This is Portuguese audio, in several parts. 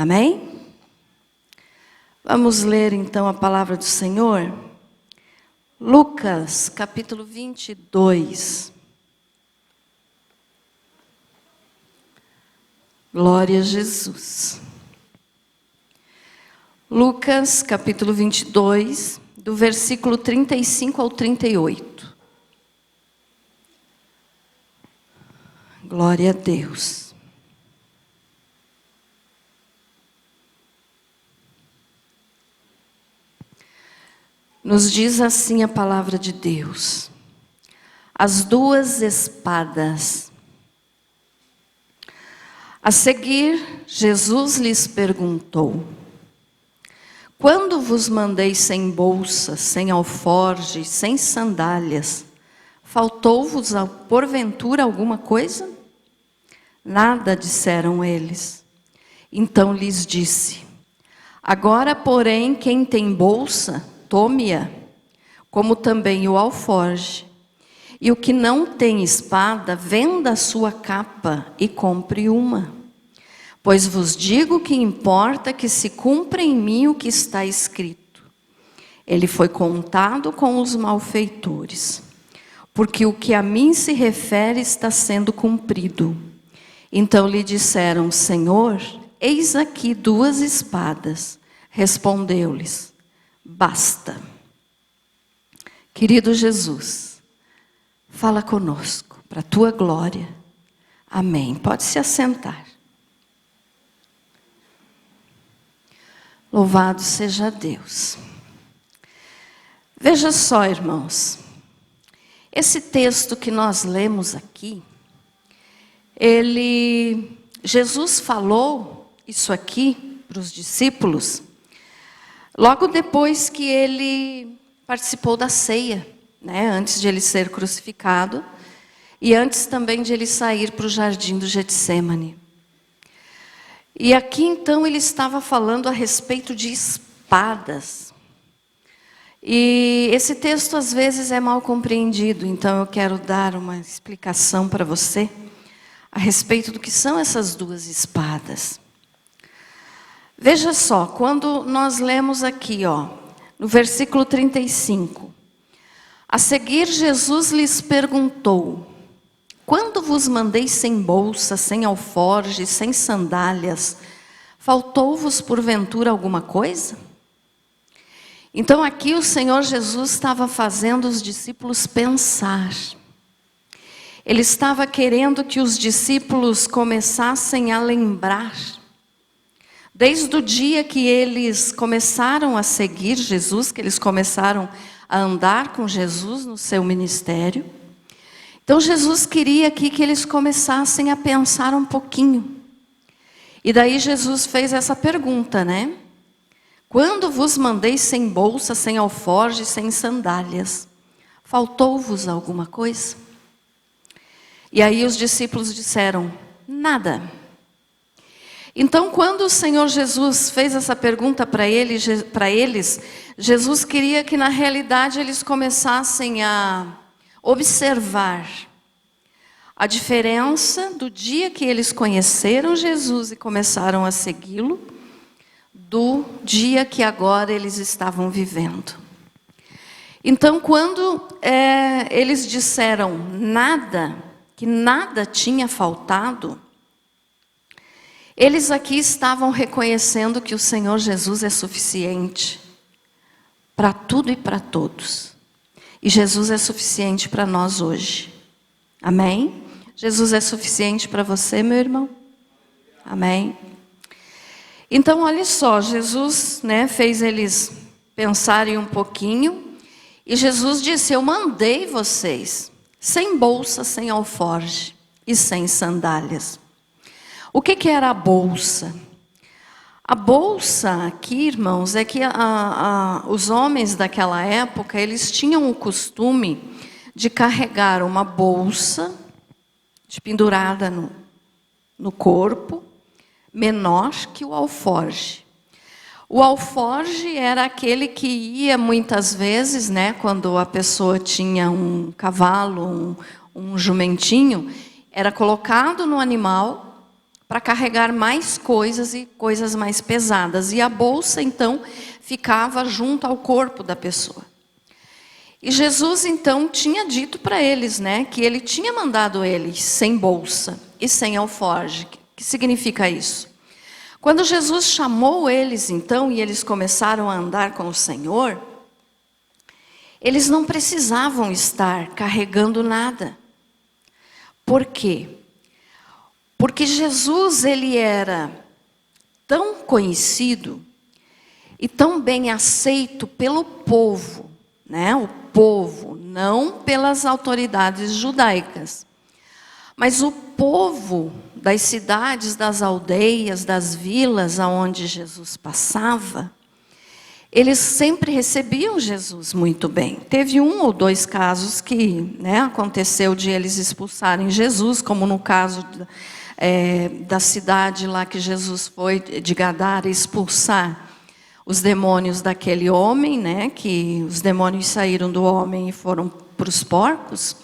Amém? Vamos ler então a palavra do Senhor. Lucas, capítulo 22. Glória a Jesus. Lucas, capítulo 22, do versículo 35 ao 38. Glória a Deus. Nos diz assim a palavra de Deus: as duas espadas. A seguir, Jesus lhes perguntou: quando vos mandei sem bolsa, sem alforje, sem sandálias, faltou-vos porventura alguma coisa? Nada, disseram eles. Então lhes disse: agora, porém, quem tem bolsa, tome-a, como também o alforje. E o que não tem espada, venda a sua capa e compre uma. Pois vos digo que importa que se cumpra em mim o que está escrito. Ele foi contado com os malfeitores, porque o que a mim se refere está sendo cumprido. Então lhe disseram: Senhor, eis aqui duas espadas. Respondeu-lhes: basta. Querido Jesus, fala conosco, para a tua glória. Amém. Pode se assentar. Louvado seja Deus. Veja só, irmãos, esse texto que nós lemos aqui, Jesus falou isso aqui para os discípulos, logo depois que ele participou da ceia, né, antes de ele ser crucificado, e antes também de ele sair para o jardim do Getsemane. E aqui então ele estava falando a respeito de espadas. E esse texto às vezes é mal compreendido, então eu quero dar uma explicação para você a respeito do que são essas duas espadas. Veja só, quando nós lemos aqui, no versículo 35. A seguir Jesus lhes perguntou: quando vos mandei sem bolsa, sem alforje, sem sandálias, faltou-vos porventura alguma coisa? Então aqui o Senhor Jesus estava fazendo os discípulos pensar. Ele estava querendo que os discípulos começassem a lembrar. Desde o dia que eles começaram a seguir Jesus, que eles começaram a andar com Jesus no seu ministério. Então Jesus queria aqui que eles começassem a pensar um pouquinho. E daí Jesus fez essa pergunta, né? Quando vos mandei sem bolsa, sem alforje, sem sandálias, faltou-vos alguma coisa? E aí os discípulos disseram: nada. Então, quando o Senhor Jesus fez essa pergunta para eles, Jesus queria que na realidade eles começassem a observar a diferença do dia que eles conheceram Jesus e começaram a segui-lo, do dia que agora eles estavam vivendo. Então, quando eles disseram nada, que nada tinha faltado, eles aqui estavam reconhecendo que o Senhor Jesus é suficiente para tudo e para todos. E Jesus é suficiente para nós hoje. Amém? Jesus é suficiente para você, meu irmão? Amém? Então, olha só, Jesus, fez eles pensarem um pouquinho. E Jesus disse: eu mandei vocês sem bolsa, sem alforje e sem sandálias. O que era a bolsa? A bolsa aqui, irmãos, é que os homens daquela época, eles tinham o costume de carregar uma bolsa pendurada no corpo, menor que o alforje. O alforje era aquele que ia muitas vezes, quando a pessoa tinha um cavalo, um jumentinho, era colocado no animal para carregar mais coisas e coisas mais pesadas. E a bolsa, então, ficava junto ao corpo da pessoa. E Jesus, então, tinha dito para eles, né, que ele tinha mandado eles sem bolsa e sem alforje. O que significa isso? Quando Jesus chamou eles, então, e eles começaram a andar com o Senhor, eles não precisavam estar carregando nada. Por quê? Porque Jesus, ele era tão conhecido e tão bem aceito pelo povo, né? O povo, não pelas autoridades judaicas. Mas o povo das cidades, das aldeias, das vilas aonde Jesus passava, eles sempre recebiam Jesus muito bem. Teve 1 ou 2 casos que, né, aconteceu de eles expulsarem Jesus, como no caso da cidade lá que Jesus foi, de Gadara, expulsar os demônios daquele homem, né, que os demônios saíram do homem e foram para os porcos.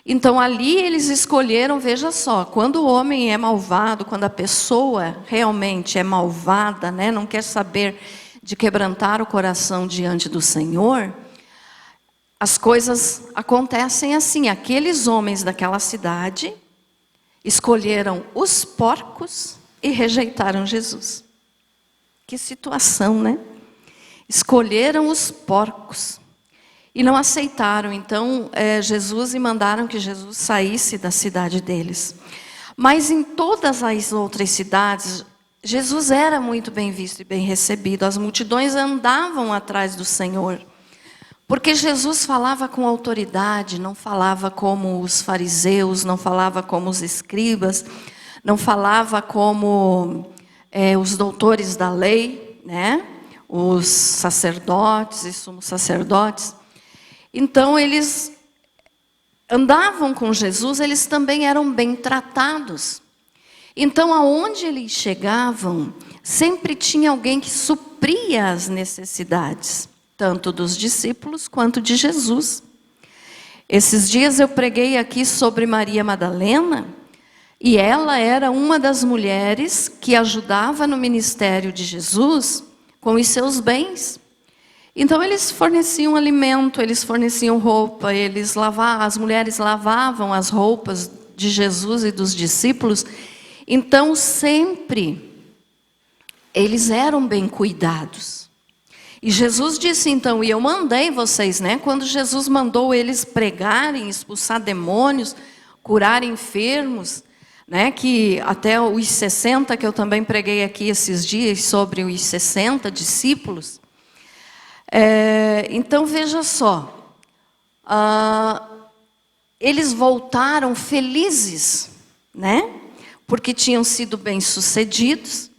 Então ali eles escolheram, veja só, quando o homem é malvado, quando a pessoa realmente é malvada, né, não quer saber de quebrantar o coração diante do Senhor, as coisas acontecem assim. Aqueles homens daquela cidade escolheram os porcos e rejeitaram Jesus. Que situação, né? Escolheram os porcos e não aceitaram, então, Jesus, e mandaram que Jesus saísse da cidade deles. Mas em todas as outras cidades, Jesus era muito bem visto e bem recebido. As multidões andavam atrás do Senhor, porque Jesus falava com autoridade, não falava como os fariseus, não falava como os escribas, não falava como os doutores da lei, né? Os sacerdotes e sumos sacerdotes. Então, eles andavam com Jesus, eles também eram bem tratados. Então, aonde eles chegavam, sempre tinha alguém que supria as necessidades, tanto dos discípulos quanto de Jesus. Esses dias eu preguei aqui sobre Maria Madalena, e ela era uma das mulheres que ajudava no ministério de Jesus com os seus bens. Então eles forneciam alimento, eles forneciam roupa, as mulheres lavavam as roupas de Jesus e dos discípulos. Então sempre eles eram bem cuidados. E Jesus disse então, e eu mandei vocês, né? Quando Jesus mandou eles pregarem, expulsar demônios, curar enfermos, né? Que até os 60, que eu também preguei aqui esses dias sobre os 60 discípulos. Então veja só, eles voltaram felizes, né? Porque tinham sido bem-sucedidos.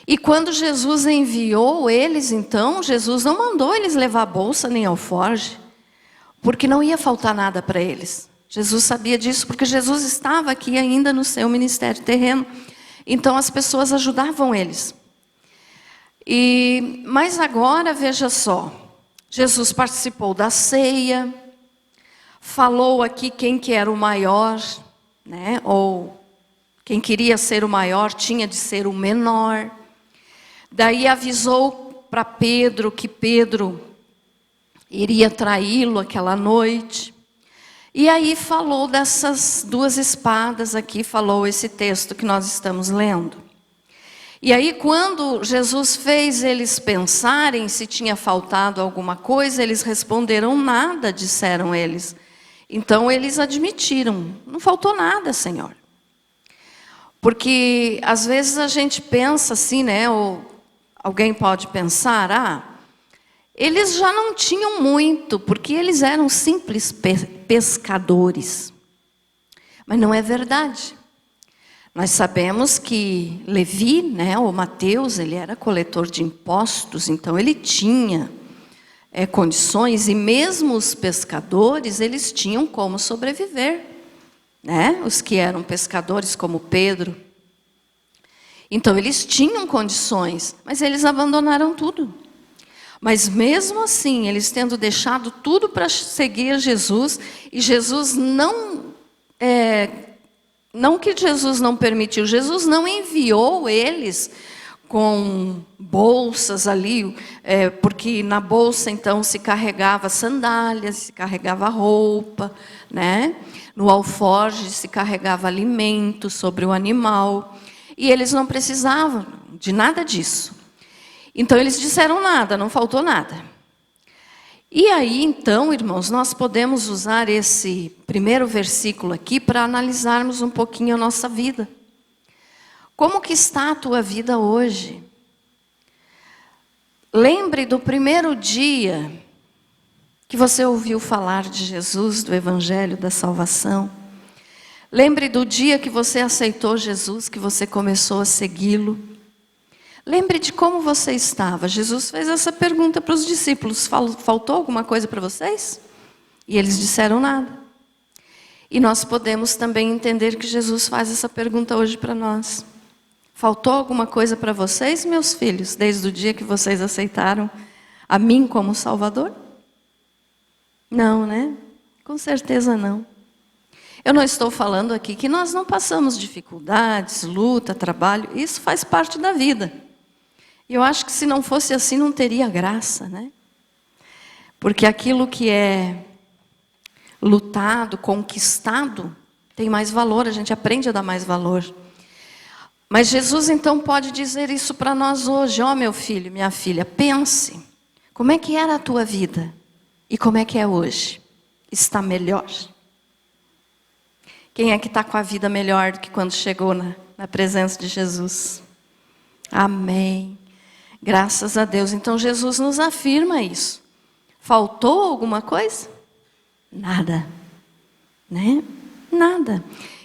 E quando Jesus enviou eles, então, Jesus não mandou eles levar bolsa nem alforje, porque não ia faltar nada para eles. Jesus sabia disso, porque Jesus estava aqui ainda no seu ministério terreno. Então as pessoas ajudavam eles. Mas agora, veja só, Jesus participou da ceia, falou aqui quem que era o maior, né? Ou quem queria ser o maior tinha de ser o menor. Daí avisou para Pedro que Pedro iria traí-lo aquela noite. E aí falou dessas 2 espadas aqui, falou esse texto que nós estamos lendo. E aí quando Jesus fez eles pensarem se tinha faltado alguma coisa, eles responderam nada, disseram eles. Então eles admitiram, não faltou nada, Senhor. Porque às vezes a gente pensa assim, né? Ou alguém pode pensar, eles já não tinham muito, porque eles eram simples pescadores. Mas não é verdade. Nós sabemos que Levi, né, ou Mateus, ele era coletor de impostos, então ele tinha condições, e mesmo os pescadores, eles tinham como sobreviver, né? Os que eram pescadores como Pedro. Então eles tinham condições, mas eles abandonaram tudo. Mas mesmo assim, eles tendo deixado tudo para seguir Jesus, e Jesus não que Jesus não permitiu, Jesus não enviou eles com bolsas ali, porque na bolsa então se carregava sandálias, se carregava roupa, né? No alforje se carregava alimento sobre o animal, e eles não precisavam de nada disso. Então eles disseram nada, não faltou nada. E aí então, irmãos, nós podemos usar esse primeiro versículo aqui para analisarmos um pouquinho a nossa vida. Como que está a tua vida hoje? Lembre do primeiro dia que você ouviu falar de Jesus, do Evangelho da Salvação. Lembre do dia que você aceitou Jesus, que você começou a segui-lo. Lembre de como você estava. Jesus fez essa pergunta para os discípulos: faltou alguma coisa para vocês? E eles disseram nada. E nós podemos também entender que Jesus faz essa pergunta hoje para nós. Faltou alguma coisa para vocês, meus filhos, desde o dia que vocês aceitaram a mim como Salvador? Não, né? Com certeza não. Eu não estou falando aqui que nós não passamos dificuldades, luta, trabalho. Isso faz parte da vida. E eu acho que se não fosse assim, não teria graça, né? Porque aquilo que é lutado, conquistado, tem mais valor, a gente aprende a dar mais valor. Mas Jesus então pode dizer isso para nós hoje: ó, meu filho, minha filha, pense, como é que era a tua vida e como é que é hoje? Está melhor? Quem é que está com a vida melhor do que quando chegou na presença de Jesus? Amém. Graças a Deus. Então Jesus nos afirma isso. Faltou alguma coisa? Nada. Né? Nada.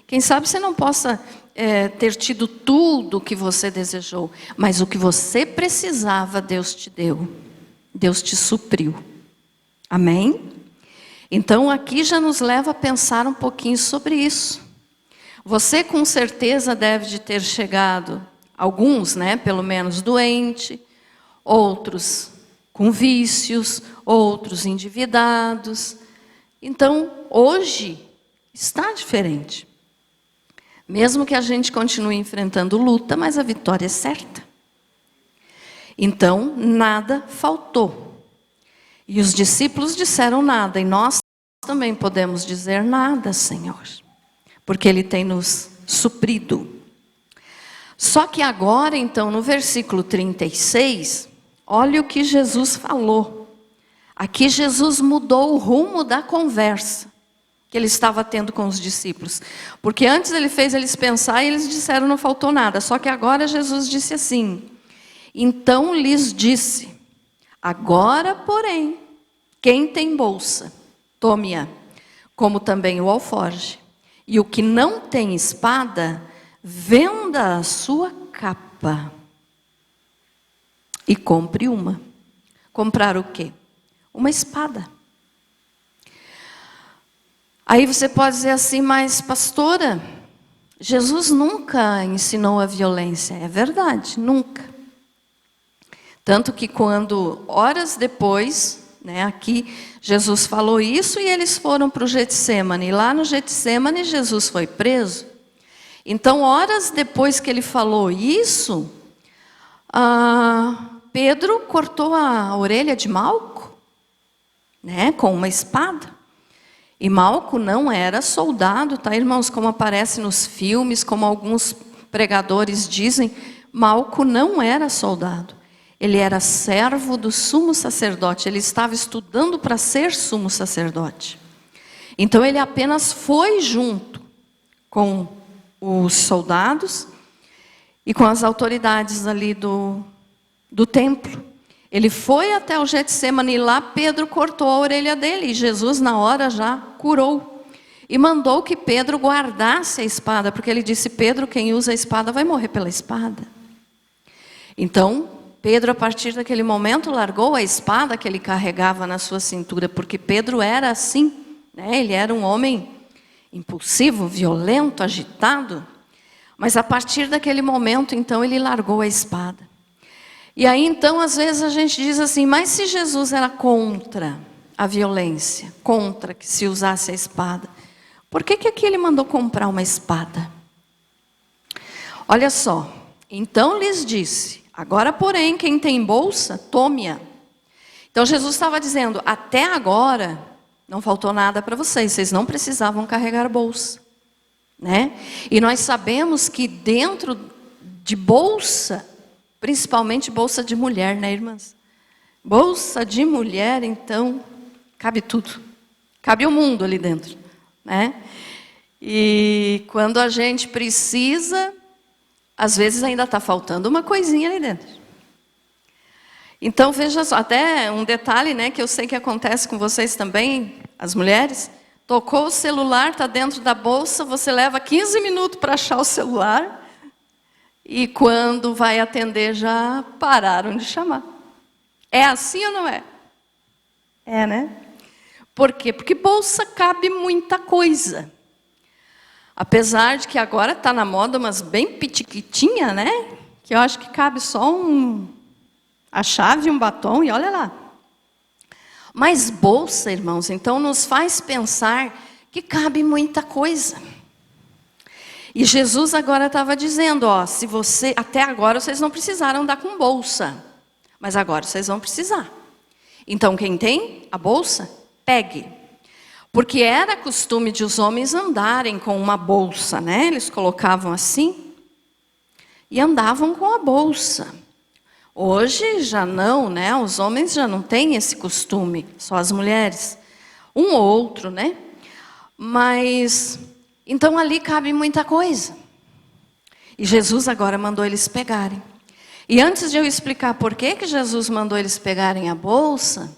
Quem sabe você não possa ter tido tudo o que você desejou, mas o que você precisava, Deus te deu. Deus te supriu. Amém? Então aqui já nos leva a pensar um pouquinho sobre isso. Você com certeza deve de ter chegado, alguns, né, pelo menos doente, outros com vícios, outros endividados. Então hoje está diferente. Mesmo que a gente continue enfrentando luta, mas a vitória é certa. Então, nada faltou. E os discípulos disseram nada, e nós também podemos dizer nada, Senhor, porque Ele tem nos suprido. Só que agora, então, no versículo 36, olha o que Jesus falou. Aqui Jesus mudou o rumo da conversa que ele estava tendo com os discípulos. Porque antes ele fez eles pensar e eles disseram não faltou nada. Só que agora Jesus disse assim: então lhes disse, agora porém, quem tem bolsa, tome-a, como também o alforje. E o que não tem espada, venda a sua capa e compre uma. Comprar o quê? Uma espada. Aí você pode dizer assim, mas pastora, Jesus nunca ensinou a violência. É verdade, nunca. Tanto que quando, horas depois, né, aqui Jesus falou isso e eles foram para o Getsemane. E lá no Getsemane Jesus foi preso. Então, horas depois que ele falou isso, Pedro cortou a orelha de Malco, né, com uma espada. E Malco não era soldado, tá, irmãos? Como aparece nos filmes, como alguns pregadores dizem, Malco não era soldado. Ele era servo do sumo sacerdote. Ele estava estudando para ser sumo sacerdote. Então ele apenas foi junto com os soldados e com as autoridades ali do templo. Ele foi até o Getsemane e lá Pedro cortou a orelha dele. E Jesus na hora já curou. E mandou que Pedro guardasse a espada. Porque ele disse, Pedro, quem usa a espada vai morrer pela espada. Então, Pedro a partir daquele momento largou a espada que ele carregava na sua cintura. Porque Pedro era assim, né? Ele era um homem impulsivo, violento, agitado. Mas a partir daquele momento, então, ele largou a espada. E aí, então, às vezes a gente diz assim, mas se Jesus era contra a violência, contra que se usasse a espada, por que aqui ele mandou comprar uma espada? Olha só. Então lhes disse: agora, porém, quem tem bolsa, tome-a. Então Jesus estava dizendo: até agora não faltou nada para vocês, vocês não precisavam carregar bolsa, né? E nós sabemos que dentro de bolsa, principalmente bolsa de mulher, né, irmãs? Bolsa de mulher, então, cabe tudo. Cabe o mundo ali dentro, né? E quando a gente precisa, às vezes ainda está faltando uma coisinha ali dentro. Então, veja só, até um detalhe, né, que eu sei que acontece com vocês também, as mulheres. Tocou o celular, está dentro da bolsa, você leva 15 minutos para achar o celular. E quando vai atender, já pararam de chamar. É assim ou não é? É, né? Por quê? Porque bolsa cabe muita coisa. Apesar de que agora está na moda umas bem pitiquitinha, né? Que eu acho que cabe só a chave, um batom e olha lá. Mas bolsa, irmãos, então nos faz pensar que cabe muita coisa. E Jesus agora estava dizendo, ó, se você, até agora vocês não precisaram dar com bolsa. Mas agora vocês vão precisar. Então, quem tem a bolsa, pegue. Porque era costume de os homens andarem com uma bolsa, né? Eles colocavam assim e andavam com a bolsa. Hoje já não, né? Os homens já não têm esse costume, só as mulheres. Um ou outro, né? Mas, então ali cabe muita coisa. E Jesus agora mandou eles pegarem. E antes de eu explicar por que Jesus mandou eles pegarem a bolsa,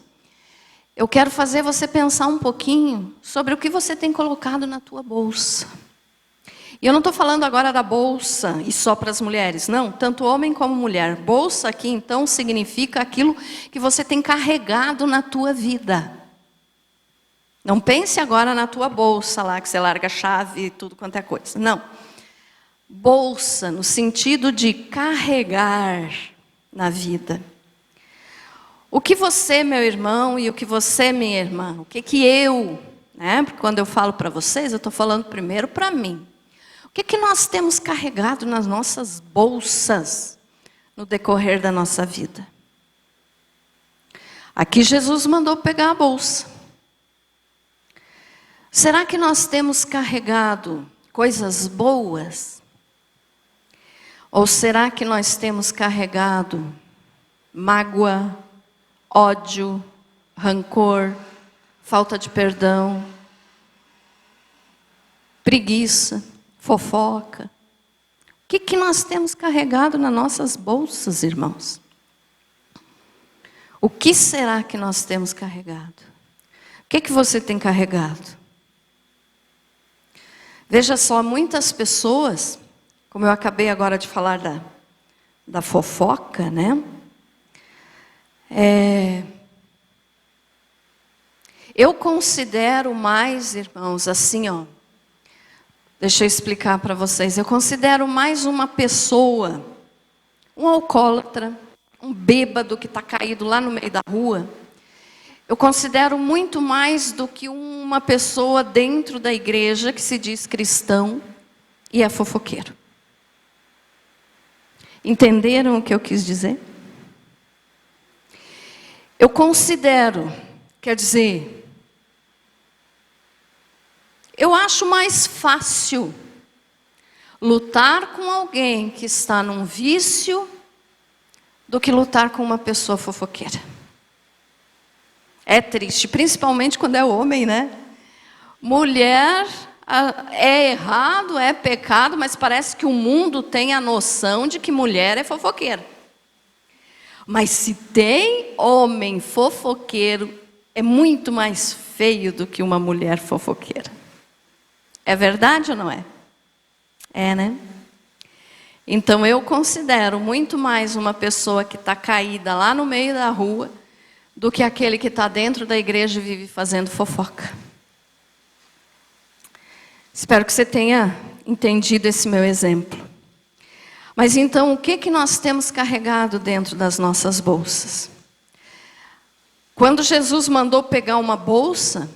eu quero fazer você pensar um pouquinho sobre o que você tem colocado na tua bolsa. E eu não estou falando agora da bolsa e só para as mulheres, não, tanto homem como mulher. Bolsa aqui então significa aquilo que você tem carregado na tua vida. Não pense agora na tua bolsa lá, que você larga a chave e tudo quanto é coisa. Não. Bolsa no sentido de carregar na vida. O que você, meu irmão, e o que você, minha irmã, o que eu, né? Porque quando eu falo para vocês, eu estou falando primeiro para mim. O que nós temos carregado nas nossas bolsas no decorrer da nossa vida? Aqui Jesus mandou pegar a bolsa. Será que nós temos carregado coisas boas? Ou será que nós temos carregado mágoa, ódio, rancor, falta de perdão, preguiça, fofoca? O que nós temos carregado nas nossas bolsas, irmãos? O que será que nós temos carregado? O que você tem carregado? Veja só, muitas pessoas, como eu acabei agora de falar da fofoca, né? Eu considero mais, irmãos, assim, ó. Deixa eu explicar para vocês. Eu considero mais uma pessoa, um alcoólatra, um bêbado que está caído lá no meio da rua. Eu considero muito mais do que uma pessoa dentro da igreja que se diz cristão e é fofoqueiro. Entenderam o que eu quis dizer? Eu considero, quer dizer, eu acho mais fácil lutar com alguém que está num vício do que lutar com uma pessoa fofoqueira. É triste, principalmente quando é homem, né? Mulher é errado, é pecado, mas parece que o mundo tem a noção de que mulher é fofoqueira. Mas se tem homem fofoqueiro, é muito mais feio do que uma mulher fofoqueira. É verdade ou não é? É, né? Então eu considero muito mais uma pessoa que está caída lá no meio da rua do que aquele que está dentro da igreja e vive fazendo fofoca. Espero que você tenha entendido esse meu exemplo. Mas então, o que nós temos carregado dentro das nossas bolsas? Quando Jesus mandou pegar uma bolsa,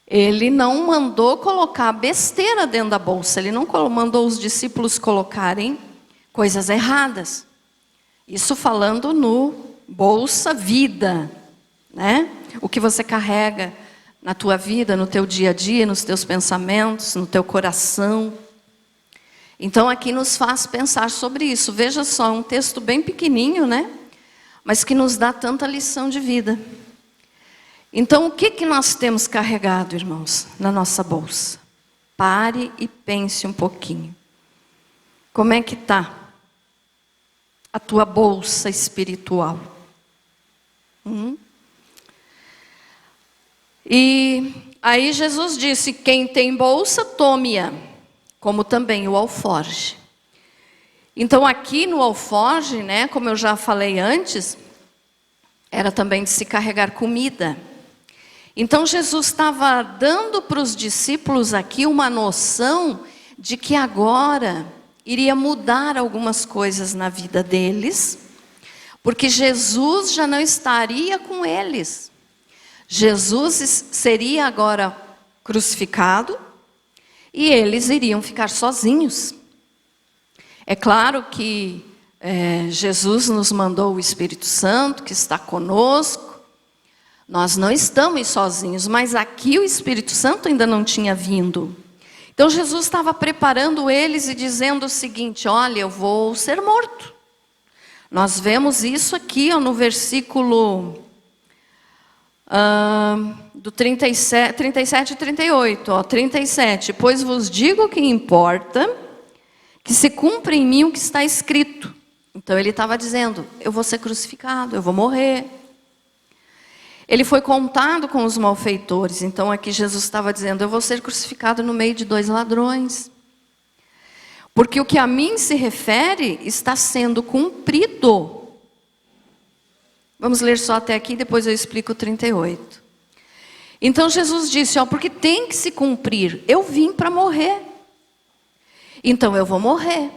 Ele não mandou colocar besteira dentro da bolsa. Ele não mandou os discípulos colocarem coisas erradas. Isso falando no bolsa vida, né? O que você carrega na tua vida, no teu dia a dia, nos teus pensamentos, no teu coração. Então aqui nos faz pensar sobre isso. Veja só, um texto bem pequenininho, né? Mas que nos dá tanta lição de vida. Então o que nós temos carregado, irmãos, na nossa bolsa? Pare e pense um pouquinho. Como é que está a tua bolsa espiritual? E aí Jesus disse, quem tem bolsa, tome-a, como também o alforje. Então aqui no alforje, né, como eu já falei antes, era também de se carregar comida. Então Jesus estava dando para os discípulos aqui uma noção de que agora iria mudar algumas coisas na vida deles, porque Jesus já não estaria com eles. Jesus seria agora crucificado e eles iriam ficar sozinhos. É claro que Jesus nos mandou o Espírito Santo, que está conosco. Nós não estamos sozinhos, mas aqui o Espírito Santo ainda não tinha vindo. Então Jesus estava preparando eles e dizendo o seguinte, olha, eu vou ser morto. Nós vemos isso aqui no versículo do 37 e 38. 37, pois vos digo que importa que se cumpra em mim o que está escrito. Então ele estava dizendo, eu vou ser crucificado, eu vou morrer. Ele foi contado com os malfeitores. Então aqui Jesus estava dizendo, eu vou ser crucificado no meio de 2 ladrões. Porque o que a mim se refere está sendo cumprido. Vamos ler só até aqui, depois eu explico o 38. Então Jesus disse, porque tem que se cumprir. Eu vim para morrer. Então eu vou morrer.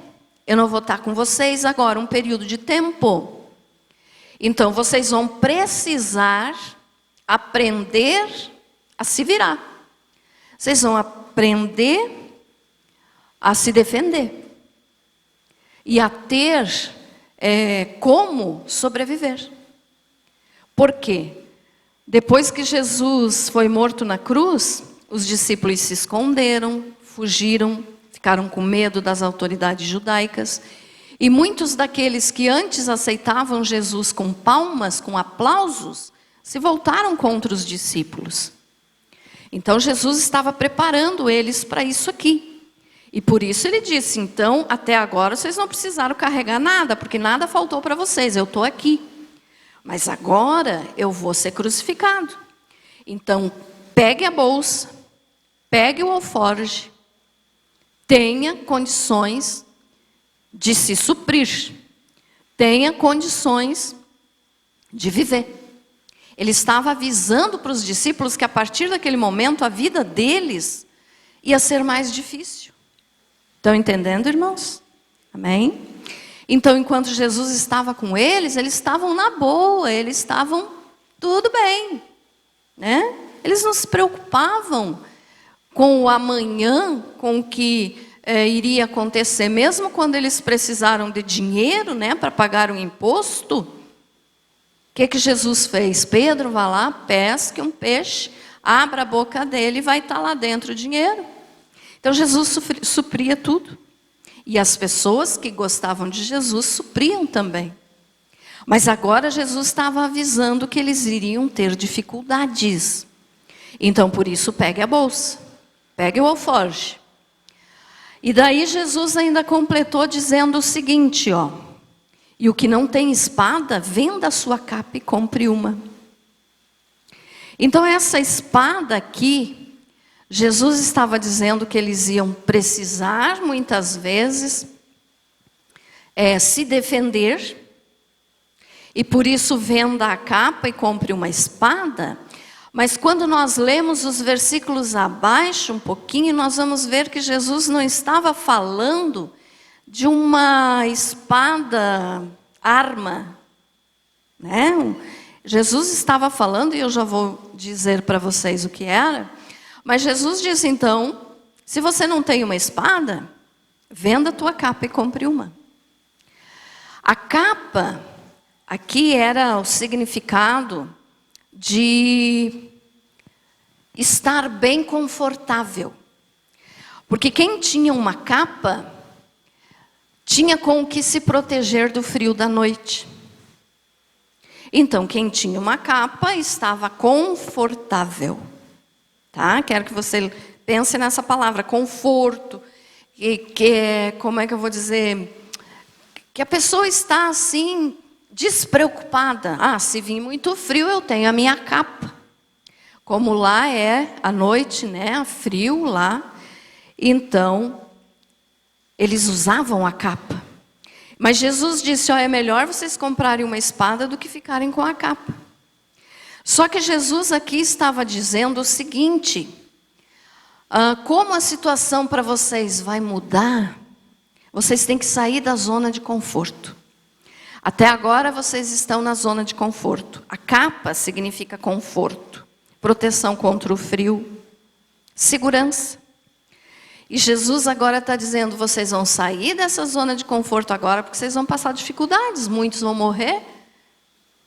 Eu não vou estar com vocês agora um período de tempo. Então vocês vão precisar aprender a se virar. Vocês vão aprender a se defender. E a ter como sobreviver. Por quê? Depois que Jesus foi morto na cruz, os discípulos se esconderam, fugiram, ficaram com medo das autoridades judaicas. E muitos daqueles que antes aceitavam Jesus com palmas, com aplausos, se voltaram contra os discípulos. Então Jesus estava preparando eles para isso aqui. E por isso ele disse, então, até agora vocês não precisaram carregar nada, porque nada faltou para vocês, eu estou aqui. Mas agora eu vou ser crucificado. Então, pegue a bolsa, pegue o alforje, tenha condições de se suprir, tenha condições de viver. Ele estava avisando para os discípulos que a partir daquele momento a vida deles ia ser mais difícil. Estão entendendo, irmãos? Amém? Então, enquanto Jesus estava com eles estavam na boa, eles estavam tudo bem, né? Eles não se preocupavam com o amanhã, com o que iria acontecer, mesmo quando eles precisaram de dinheiro, né, para pagar o imposto. O que Jesus fez? Pedro vai lá, pesque um peixe, abra a boca dele e vai estar lá dentro o dinheiro. Então Jesus supria tudo. E as pessoas que gostavam de Jesus supriam também. Mas agora Jesus estava avisando que eles iriam ter dificuldades. Então por isso pegue a bolsa, pegue o alforje. E daí Jesus ainda completou dizendo o seguinte, e o que não tem espada, venda a sua capa e compre uma. Então essa espada aqui, Jesus estava dizendo que eles iam precisar muitas vezes se defender. E por isso venda a capa e compre uma espada. Mas quando nós lemos os versículos abaixo um pouquinho, nós vamos ver que Jesus não estava falando de uma espada, arma, né? Jesus estava falando, e eu já vou dizer para vocês o que era, mas Jesus disse então, se você não tem uma espada, venda a tua capa e compre uma. A capa, aqui era o significado de estar bem confortável. Porque quem tinha uma capa, tinha com o que se proteger do frio da noite. Então, quem tinha uma capa estava confortável. Tá? Quero que você pense nessa palavra, conforto. Como é que eu vou dizer? Que a pessoa está assim, despreocupada. Ah, se vir muito frio, eu tenho a minha capa. Como lá é à noite, né? Frio lá. Então, eles usavam a capa. Mas Jesus disse, ó, é melhor vocês comprarem uma espada do que ficarem com a capa. Só que Jesus aqui estava dizendo o seguinte, como a situação para vocês vai mudar, vocês têm que sair da zona de conforto. Até agora vocês estão na zona de conforto. A capa significa conforto, proteção contra o frio, segurança. E Jesus agora está dizendo, vocês vão sair dessa zona de conforto agora, porque vocês vão passar dificuldades, muitos vão morrer,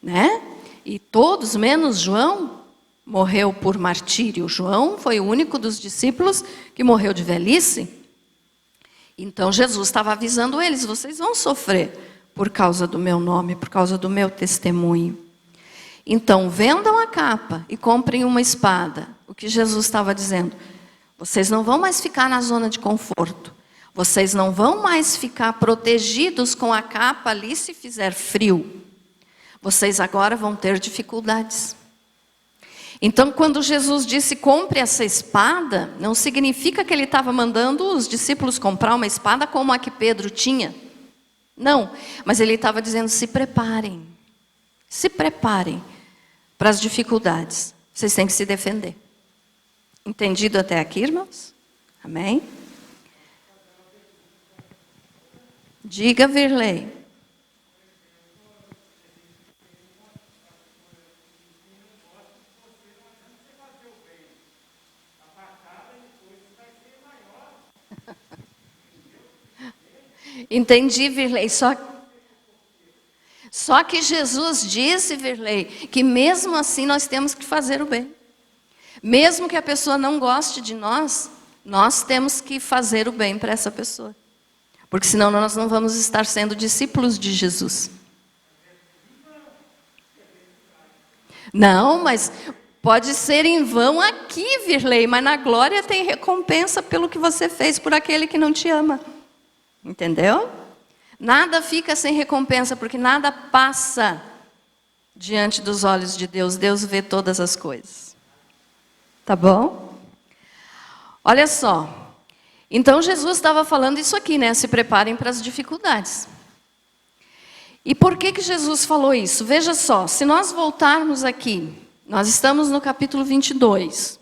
né? E todos, menos João, morreu por martírio. João foi o único dos discípulos que morreu de velhice. Então Jesus estava avisando eles, vocês vão sofrer por causa do meu nome, por causa do meu testemunho. Então vendam a capa e comprem uma espada. O que Jesus estava dizendo? Vocês não vão mais ficar na zona de conforto. Vocês não vão mais ficar protegidos com a capa ali se fizer frio. Vocês agora vão ter dificuldades. Então, quando Jesus disse, compre essa espada, não significa que ele estava mandando os discípulos comprar uma espada como a que Pedro tinha. Não, mas ele estava dizendo, se preparem para as dificuldades. Vocês têm que se defender. Entendido até aqui, irmãos? Amém? Diga, Virley. Entendi, Virley. Só que Jesus disse, Virley, que mesmo assim nós temos que fazer o bem. Mesmo que a pessoa não goste de nós, nós temos que fazer o bem para essa pessoa. Porque senão nós não vamos estar sendo discípulos de Jesus. Não, mas pode ser em vão aqui, Virley, mas na glória tem recompensa pelo que você fez por aquele que não te ama. Entendeu? Nada fica sem recompensa, porque nada passa diante dos olhos de Deus. Deus vê todas as coisas. Tá bom? Olha só. Então Jesus estava falando isso aqui, né? Se preparem para as dificuldades. E por que Jesus falou isso? Veja só, se nós voltarmos aqui, nós estamos no capítulo 22,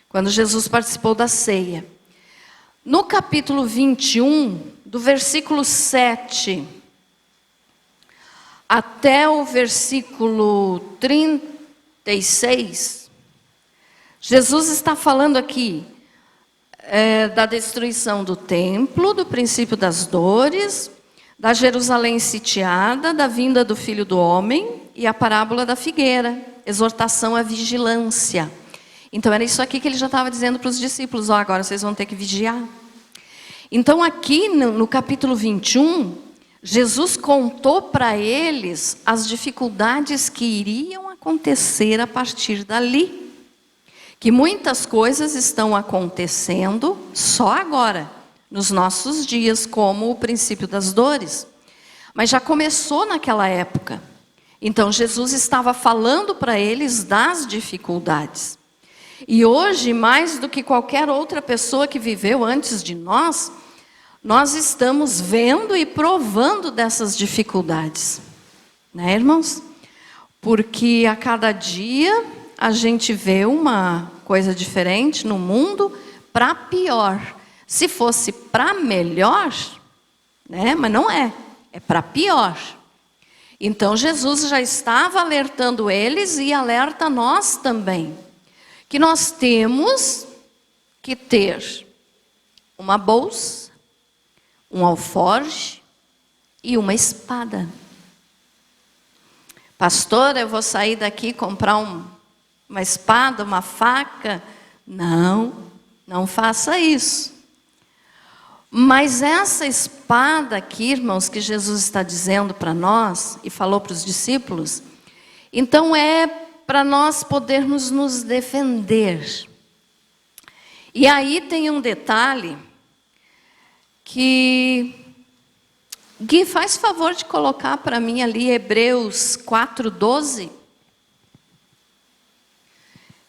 quando Jesus participou da ceia. No capítulo 21, do versículo 7 até o versículo 36, Jesus está falando aqui da destruição do templo, do princípio das dores, da Jerusalém sitiada, da vinda do Filho do Homem e a parábola da figueira, exortação à vigilância. Então era isso aqui que ele já estava dizendo para os discípulos, ó, agora vocês vão ter que vigiar. Então aqui no capítulo 21, Jesus contou para eles as dificuldades que iriam acontecer a partir dali. Que muitas coisas estão acontecendo só agora, nos nossos dias, como o princípio das dores. Mas já começou naquela época. Então Jesus estava falando para eles das dificuldades. E hoje, mais do que qualquer outra pessoa que viveu antes de nós estamos vendo e provando dessas dificuldades. Né, irmãos? Porque a cada dia a gente vê uma coisa diferente no mundo para pior. Se fosse para melhor, né? Mas não é para pior. Então Jesus já estava alertando eles e alerta nós também. Que nós temos que ter uma bolsa, um alforje e uma espada. Pastor, eu vou sair daqui e comprar uma espada, uma faca? Não, não faça isso. Mas essa espada aqui, irmãos, que Jesus está dizendo para nós, e falou para os discípulos, então é para nós podermos nos defender. E aí tem um detalhe que... Gui, faz favor de colocar para mim ali Hebreus 4:12.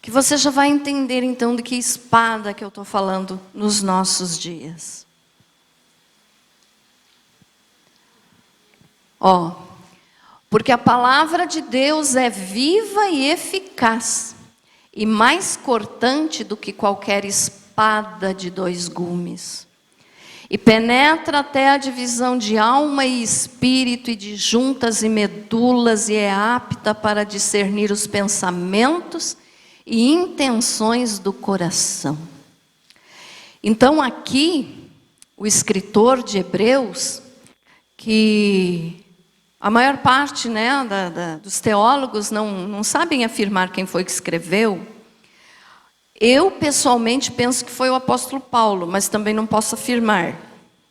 Que você já vai entender então de que espada que eu estou falando nos nossos dias. Porque a palavra de Deus é viva e eficaz, e mais cortante do que qualquer espada de 2 gumes. E penetra até a divisão de alma e espírito, e de juntas e medulas, e é apta para discernir os pensamentos e intenções do coração. Então aqui, o escritor de Hebreus, que a maior parte, né, dos teólogos não sabem afirmar quem foi que escreveu. Eu, pessoalmente, penso que foi o apóstolo Paulo, mas também não posso afirmar,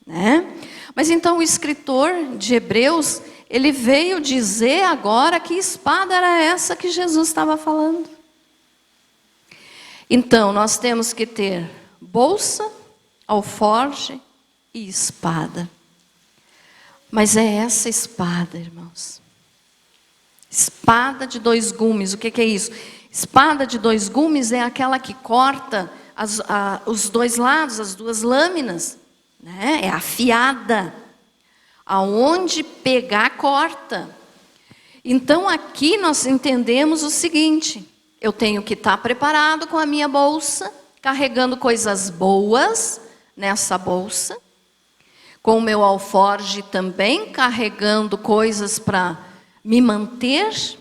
né? Mas então o escritor de Hebreus, ele veio dizer agora que espada era essa que Jesus estava falando. Então, nós temos que ter bolsa, alforje e espada. Mas é essa espada, irmãos. Espada de 2 gumes, o que é isso? Espada de 2 gumes é aquela que corta os 2 lados, as 2 lâminas, né? É afiada. Aonde pegar, corta. Então aqui nós entendemos o seguinte: eu tenho que estar preparado com a minha bolsa, carregando coisas boas nessa bolsa, com o meu alforje também, carregando coisas para me manter.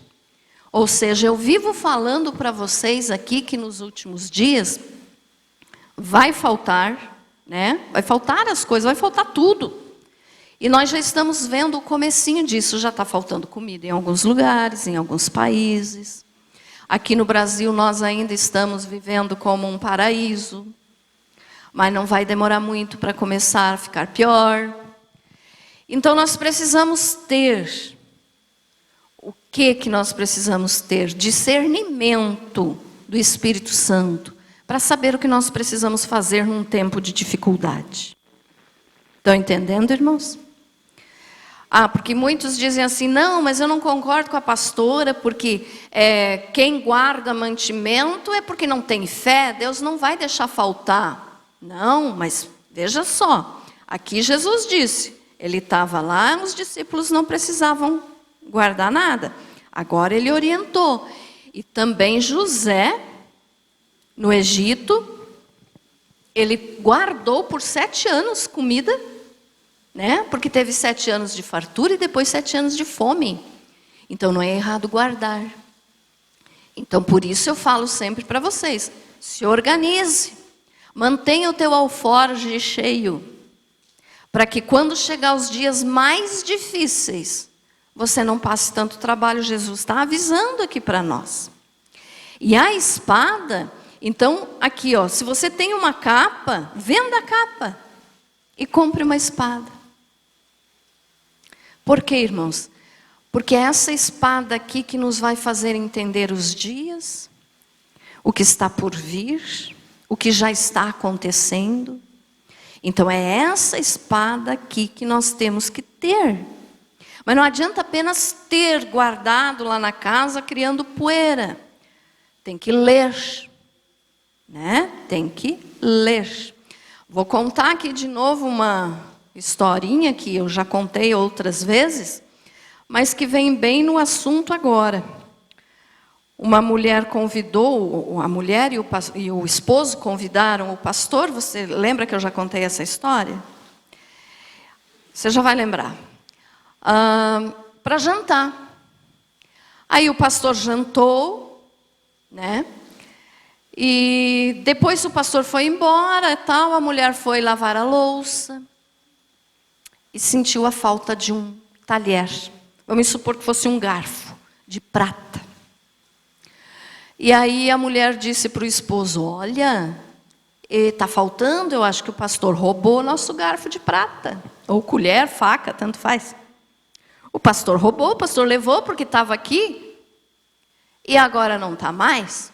Ou seja, eu vivo falando para vocês aqui que nos últimos dias vai faltar, né? Vai faltar as coisas, vai faltar tudo. E nós já estamos vendo o comecinho disso, já está faltando comida em alguns lugares, em alguns países. Aqui no Brasil nós ainda estamos vivendo como um paraíso, mas não vai demorar muito para começar a ficar pior. Então nós precisamos ter, o que nós precisamos ter? Discernimento do Espírito Santo, para saber o que nós precisamos fazer num tempo de dificuldade. Estão entendendo, irmãos? Porque muitos dizem assim, não, mas eu não concordo com a pastora, porque quem guarda mantimento é porque não tem fé, Deus não vai deixar faltar. Não, mas veja só, aqui Jesus disse, ele estava lá, os discípulos não precisavam guardar nada. Agora ele orientou. E também José, no Egito, ele guardou por 7 anos comida, né? Porque teve 7 anos de fartura e depois 7 anos de fome. Então não é errado guardar. Então por isso eu falo sempre para vocês, se organize. Mantenha o teu alforje cheio, para que quando chegar os dias mais difíceis, você não passe tanto trabalho. Jesus está avisando aqui para nós. E a espada, então aqui, se você tem uma capa, venda a capa e compre uma espada. Por quê, irmãos? Porque é essa espada aqui que nos vai fazer entender os dias, o que está por vir, o que já está acontecendo. Então é essa espada aqui que nós temos que ter. Mas não adianta apenas ter guardado lá na casa criando poeira. Tem que ler, né? Tem que ler. Vou contar aqui de novo uma historinha que eu já contei outras vezes, mas que vem bem no assunto agora. Uma mulher convidou, a mulher e o esposo convidaram o pastor. Você lembra que eu já contei essa história? Você já vai lembrar. Para jantar. Aí o pastor jantou, né? E depois o pastor foi embora e tal, a mulher foi lavar a louça. e sentiu a falta de um talher. Vamos supor que fosse um garfo de prata. E aí a mulher disse para o esposo: olha, está faltando, eu acho que o pastor roubou nosso garfo de prata. Ou colher, faca, tanto faz. O pastor roubou, o pastor levou porque estava aqui. E agora não está mais.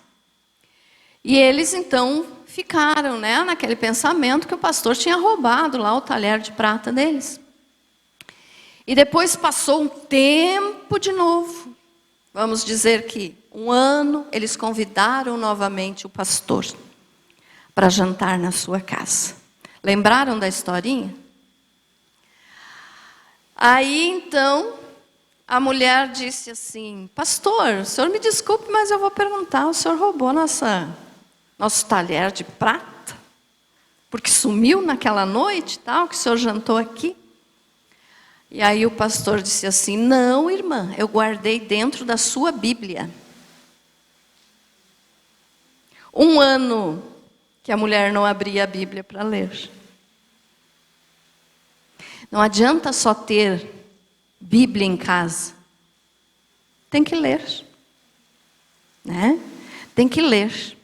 E eles então ficaram, né, naquele pensamento que o pastor tinha roubado lá o talher de prata deles. E depois passou um tempo de novo. Vamos dizer que 1 ano, eles convidaram novamente o pastor para jantar na sua casa. Lembraram da historinha? Aí então, a mulher disse assim: pastor, o senhor me desculpe, mas eu vou perguntar, o senhor roubou nosso talher de prata? Porque sumiu naquela noite, tal, que o senhor jantou aqui? E aí o pastor disse assim: não, irmã, eu guardei dentro da sua Bíblia. 1 ano que a mulher não abria a Bíblia para ler. Não adianta só ter Bíblia em casa. Tem que ler. Né? Tem que ler.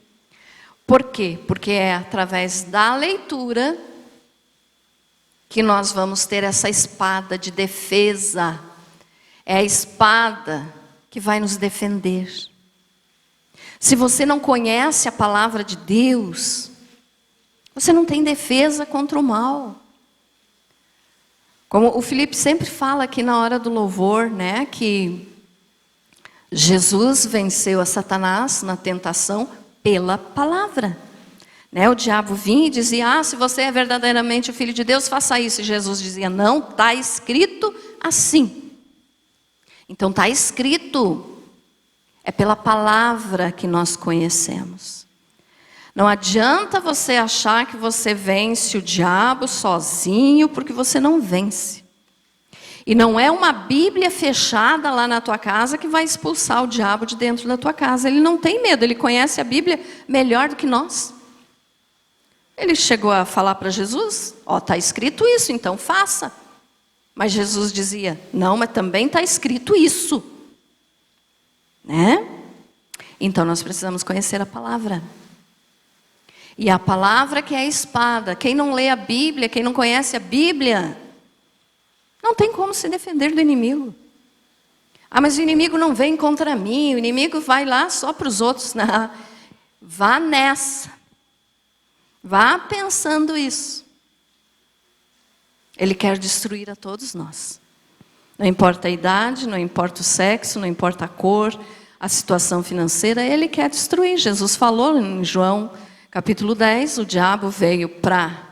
Por quê? Porque é através da leitura que nós vamos ter essa espada de defesa. É a espada que vai nos defender. Se você não conhece a palavra de Deus, você não tem defesa contra o mal. Como o Felipe sempre fala aqui na hora do louvor, né, que Jesus venceu a Satanás na tentação pela palavra. Né, o diabo vinha e dizia: se você é verdadeiramente o Filho de Deus, faça isso. E Jesus dizia: não, está escrito assim. Então está escrito. É pela palavra que nós conhecemos. Não adianta você achar que você vence o diabo sozinho, porque você não vence. E não é uma Bíblia fechada lá na tua casa que vai expulsar o diabo de dentro da tua casa. Ele não tem medo, ele conhece a Bíblia melhor do que nós. Ele chegou a falar para Jesus: está escrito isso, então faça. Mas Jesus dizia: não, mas também está escrito isso. Né? Então nós precisamos conhecer a palavra. E a palavra que é a espada. Quem não lê a Bíblia, quem não conhece a Bíblia, não tem como se defender do inimigo. Mas o inimigo não vem contra mim, o inimigo vai lá só para os outros. Não. Vá nessa. Vá pensando isso. Ele quer destruir a todos nós. Não importa a idade, não importa o sexo, não importa a cor, a situação financeira, ele quer destruir. Jesus falou em João capítulo 10, o diabo veio para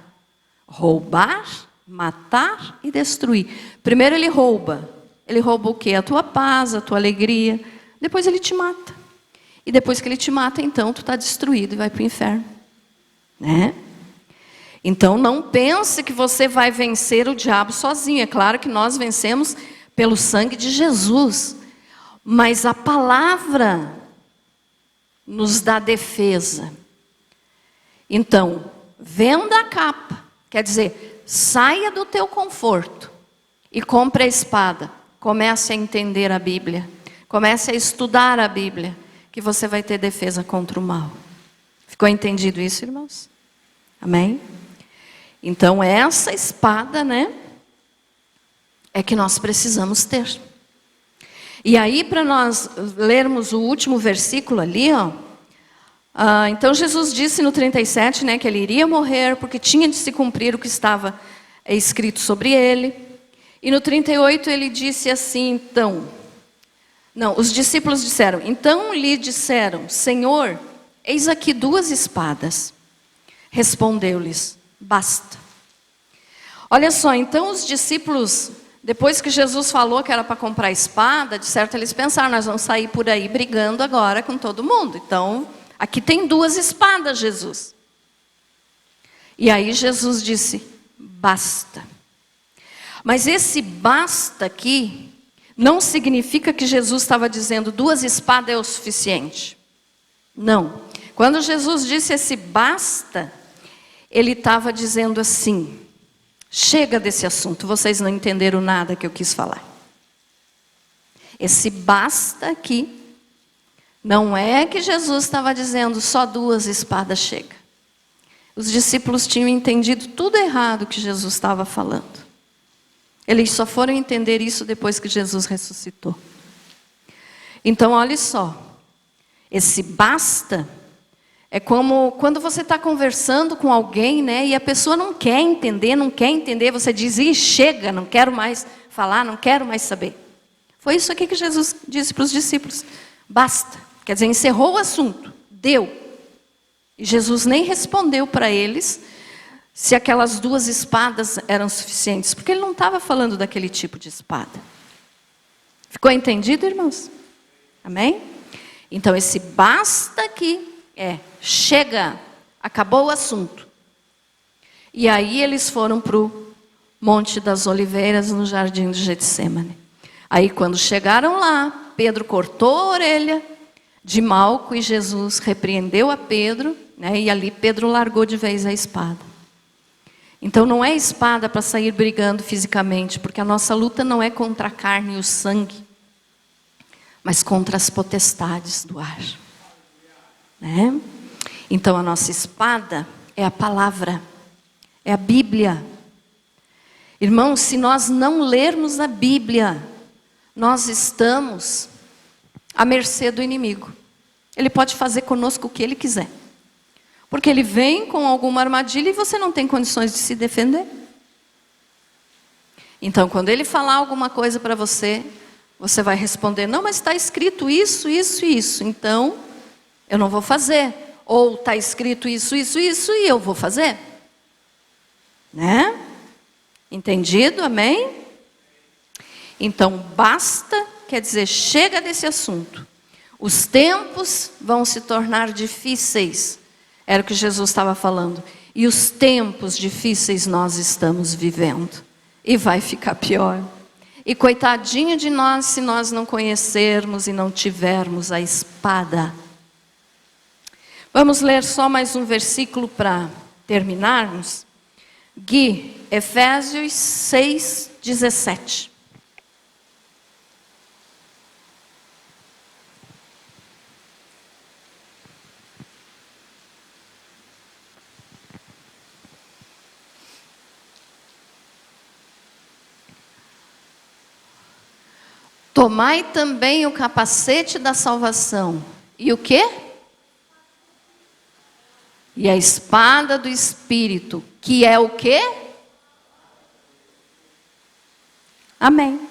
roubar, matar e destruir. Primeiro ele rouba. Ele rouba o quê? A tua paz, a tua alegria. Depois ele te mata. E depois que ele te mata, então tu está destruído e vai para o inferno. Né? Então não pense que você vai vencer o diabo sozinho. É claro que nós vencemos pelo sangue de Jesus. Mas a palavra nos dá defesa. Então, venda a capa. Quer dizer, saia do teu conforto e compre a espada. Comece a entender a Bíblia. Comece a estudar a Bíblia, que você vai ter defesa contra o mal. Ficou entendido isso, irmãos? Amém? Então, essa espada, né, é que nós precisamos ter. E aí, para nós lermos o último versículo ali, então Jesus disse no 37, né, que ele iria morrer porque tinha de se cumprir o que estava escrito sobre ele. E no 38 ele disse assim, os discípulos disseram, então lhe disseram, Senhor, eis aqui 2 espadas. Respondeu-lhes, basta. Olha só, então os discípulos, depois que Jesus falou que era para comprar espada, de certo eles pensaram, nós vamos sair por aí brigando agora com todo mundo. Então, aqui tem 2 espadas, Jesus. E aí Jesus disse, basta. Mas esse basta aqui, não significa que Jesus estava dizendo 2 espadas é o suficiente. Não. Quando Jesus disse esse basta, ele estava dizendo assim, Chega desse assunto, vocês não entenderam nada que eu quis falar. Esse basta aqui, não é que Jesus estava dizendo só 2 espadas chega. Os discípulos tinham entendido tudo errado que Jesus estava falando. Eles só foram entender isso depois que Jesus ressuscitou. Então, olha só. Esse basta é como quando você está conversando com alguém, né? E a pessoa não quer entender. Você diz, chega, não quero mais falar, não quero mais saber. Foi isso aqui que Jesus disse para os discípulos. Basta. Quer dizer, encerrou o assunto. Deu. E Jesus nem respondeu para eles se aquelas 2 espadas eram suficientes, porque ele não estava falando daquele tipo de espada. Ficou entendido, irmãos? Amém? Então, esse basta aqui chega, acabou o assunto. E aí eles foram para o Monte das Oliveiras, no jardim do Getsêmani. Aí, quando chegaram lá, Pedro cortou a orelha de Malco e Jesus repreendeu a Pedro, né? E ali Pedro largou de vez a espada. Então não é espada para sair brigando fisicamente, porque a nossa luta não é contra a carne e o sangue, mas contra as potestades do ar. Né? Então a nossa espada é a palavra, é a Bíblia. Irmãos, se nós não lermos a Bíblia, nós estamos à mercê do inimigo. Ele pode fazer conosco o que ele quiser. Porque ele vem com alguma armadilha e você não tem condições de se defender. Então, quando ele falar alguma coisa para você, você vai responder, não, mas está escrito isso, isso e isso, então eu não vou fazer. Ou está escrito isso, isso, isso e eu vou fazer. Né? Entendido? Amém? Então, basta, quer dizer, chega desse assunto. Os tempos vão se tornar difíceis. Era o que Jesus estava falando. E os tempos difíceis nós estamos vivendo. E vai ficar pior. E coitadinho de nós se nós não conhecermos e não tivermos a espada. Vamos ler só mais um versículo para terminarmos. Gui, Efésios 6:17. Tomai também o capacete da salvação. E o quê? E a espada do Espírito, que é o quê? Amém.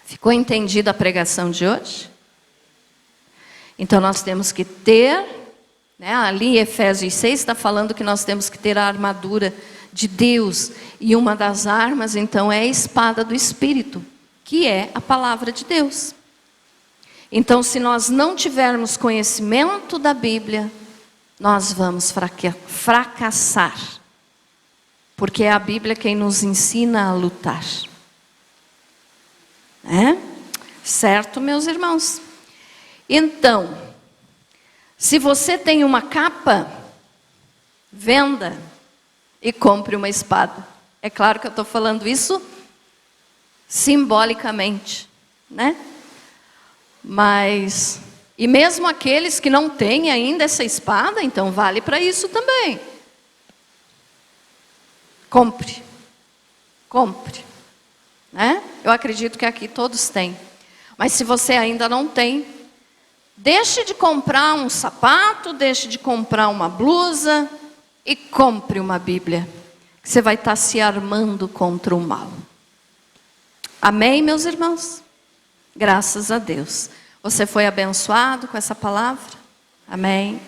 Ficou entendida a pregação de hoje? Então nós temos que ter, né, ali em Efésios 6 está falando que nós temos que ter a armadura de Deus. E uma das armas então é a espada do Espírito, que é a palavra de Deus. Então, se nós não tivermos conhecimento da Bíblia, nós vamos fracassar. Porque é a Bíblia quem nos ensina a lutar. Certo, meus irmãos? Então, se você tem uma capa, venda e compre uma espada. É claro que eu estou falando isso simbolicamente, né? Mas, e mesmo aqueles que não têm ainda essa espada, então vale para isso também. Compre, né? Eu acredito que aqui todos têm. Mas se você ainda não tem, deixe de comprar um sapato, deixe de comprar uma blusa e compre uma Bíblia. Você vai estar se armando contra o mal. Amém, meus irmãos? Graças a Deus. Você foi abençoado com essa palavra? Amém.